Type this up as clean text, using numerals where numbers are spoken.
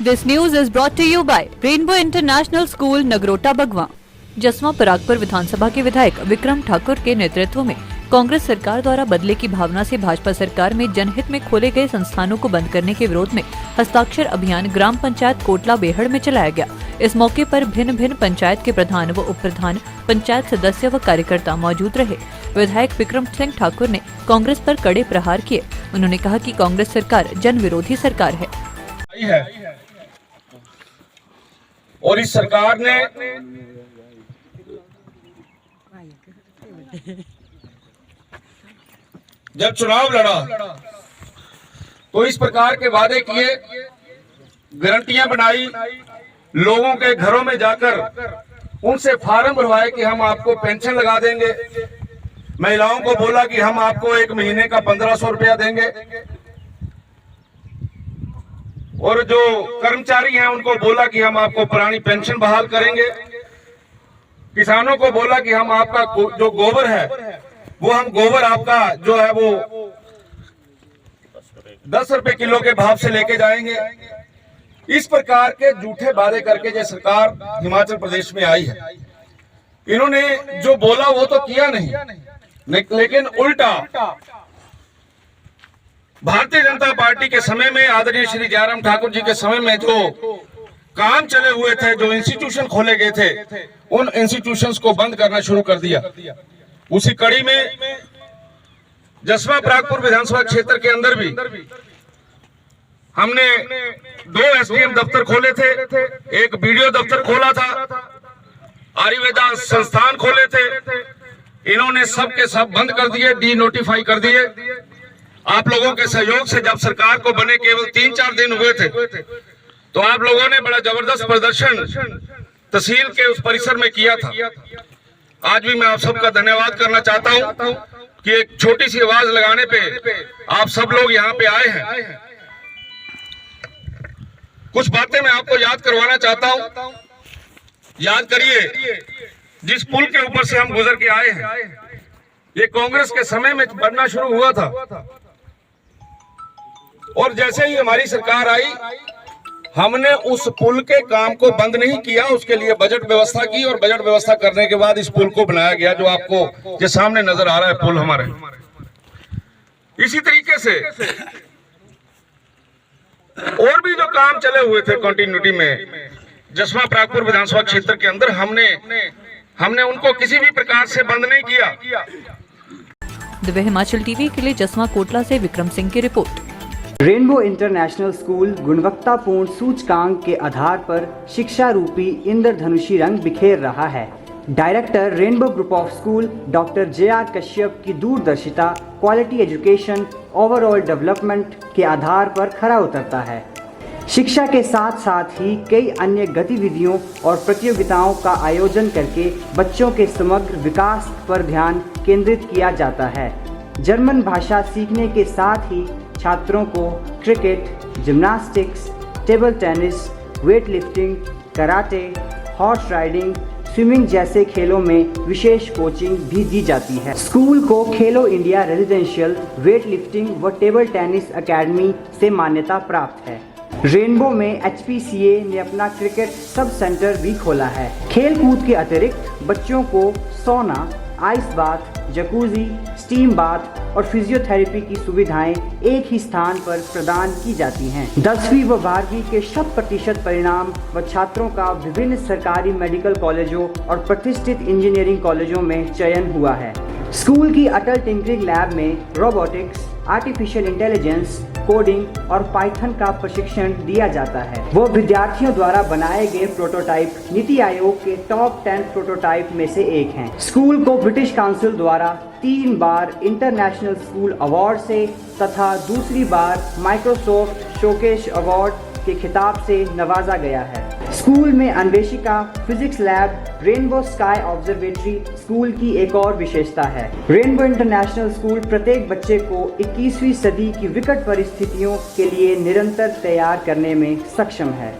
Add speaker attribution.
Speaker 1: This news is brought to you by Rainbow International School, Nagrota बगवा। जसवा परागपुर विधानसभा के विधायक विक्रम ठाकुर के नेतृत्व में कांग्रेस सरकार द्वारा बदले की भावना से भाजपा सरकार में जनहित में खोले गए संस्थानों को बंद करने के विरोध में हस्ताक्षर अभियान ग्राम पंचायत कोटला बेहड़ में चलाया गया। इस मौके पर भिन्न भिन्न पंचायत के प्रधान व उप प्रधान, पंचायत सदस्य व कार्यकर्ता मौजूद रहे। विधायक विक्रम सिंह ठाकुर ने कांग्रेस पर कड़े प्रहार किए। उन्होंने कहा कि कांग्रेस सरकार जन विरोधी सरकार है
Speaker 2: और इस सरकार ने जब चुनाव लड़ा तो इस प्रकार के वादे किए, गारंटियां बनाई, लोगों के घरों में जाकर उनसे फार्म भरवाए कि हम आपको पेंशन लगा देंगे। महिलाओं को बोला कि हम आपको एक महीने का 1500 रुपया देंगे और जो कर्मचारी हैं उनको बोला कि हम आपको पुरानी पेंशन बहाल करेंगे। किसानों को बोला कि हम आपका जो गोबर है वो हम गोबर आपका जो है वो 10 रुपए किलो के भाव से लेके जाएंगे। इस प्रकार के झूठे वादे करके जो सरकार हिमाचल प्रदेश में आई है, इन्होंने जो बोला वो तो किया नहीं, लेकिन उल्टा भारतीय जनता पार्टी के समय में आदरणीय श्री जयराम ठाकुर जी के समय में जो काम चले हुए थे, जो इंस्टीट्यूशन खोले गए थे, उन इंस्टीट्यूशंस को बंद करना शुरू कर दिया। उसी कड़ी में जसवा परागपुर विधानसभा क्षेत्र के अंदर भी हमने 2 एसडीएम दफ्तर खोले थे, एक बीडीओ दफ्तर खोला था, आयुर्वेदा संस्थान खोले थे। इन्होंने सब के सब बंद कर दिए, डी नोटिफाई कर दिए। आप लोगों के सहयोग से जब सरकार को बने केवल 3-4 दिन हुए थे तो आप लोगों ने बड़ा जबरदस्त प्रदर्शन तहसील के उस परिसर में किया था। आज भी मैं आप सबका धन्यवाद करना चाहता हूं कि एक छोटी सी आवाज लगाने पे आप सब लोग यहाँ पे आए हैं। कुछ बातें मैं आपको याद करवाना चाहता हूं। याद करिए, जिस पुल के ऊपर से हम गुजर के आए हैं, ये कांग्रेस के समय में बनना शुरू हुआ था और जैसे ही हमारी सरकार आई, हमने उस पुल के काम को बंद नहीं किया, उसके लिए बजट व्यवस्था की और बजट व्यवस्था करने के बाद इस पुल को बनाया गया, जो आपको जो सामने नजर आ रहा है पुल हमारे। इसी तरीके से और भी जो काम चले हुए थे कंटिन्यूटी में जसवा परागपुर विधानसभा क्षेत्र के अंदर, हमने उनको किसी भी प्रकार से बंद नहीं किया।
Speaker 1: दिव्य हिमाचल टीवी के लिए जसवा कोटला से विक्रम सिंह की रिपोर्ट।
Speaker 3: रेनबो इंटरनेशनल स्कूल गुणवत्तापूर्ण सूचकांक के आधार पर शिक्षा रूपी इंद्रधनुषी रंग बिखेर रहा है। Director rainbow group of school doctor JR Kashyap की दूरदर्शिता क्वालिटी एजुकेशन ओवरऑल डेवलपमेंट के आधार पर खरा उतरता है। शिक्षा के साथ साथ ही कई अन्य गतिविधियों और प्रतियोगिताओं का आयोजन करके बच्चों के समग्र विकास पर ध्यान केंद्रित किया जाता है। जर्मन भाषा सीखने के साथ ही छात्रों को cricket, gymnastics, table tennis, weight lifting, karate, horse riding, swimming जैसे खेलों में विशेष कोचिंग भी दी जाती है। स्कूल को खेलो इंडिया रेजिडेंशियल वेट लिफ्टिंग व टेबल टेनिस एकेडमी से मान्यता प्राप्त है। रेनबो में HPCA ने अपना क्रिकेट सब सेंटर भी खोला है। खेल कूद के अतिरिक्त बच्चों को सोना, ice bath, jacuzzi, steam bath और फिजियोथेरेपी की सुविधाएं एक ही स्थान पर प्रदान की जाती हैं। 10वीं व 12वीं के 100% परिणाम व छात्रों का विभिन्न सरकारी मेडिकल कॉलेजों और प्रतिष्ठित इंजीनियरिंग कॉलेजों में चयन हुआ है। स्कूल की अटल टिंकरिंग लैब में रोबोटिक्स, आर्टिफिशियल इंटेलिजेंस, कोडिंग और पाइथन का प्रशिक्षण दिया जाता है। वो विद्यार्थियों द्वारा बनाए गए प्रोटोटाइप नीति आयोग के टॉप 10 प्रोटोटाइप में से एक हैं। स्कूल को ब्रिटिश काउंसिल द्वारा 3 बार इंटरनेशनल स्कूल अवार्ड से तथा दूसरी बार माइक्रोसॉफ्ट शोकेस अवार्ड के खिताब से नवाजा गया है। स्कूल में Anveshika physics lab, rainbow sky observatory school की एक और विशेषता है। रेनबो इंटरनेशनल स्कूल प्रत्येक बच्चे को 21वीं सदी की विकट परिस्थितियों के लिए निरंतर तैयार करने में सक्षम है।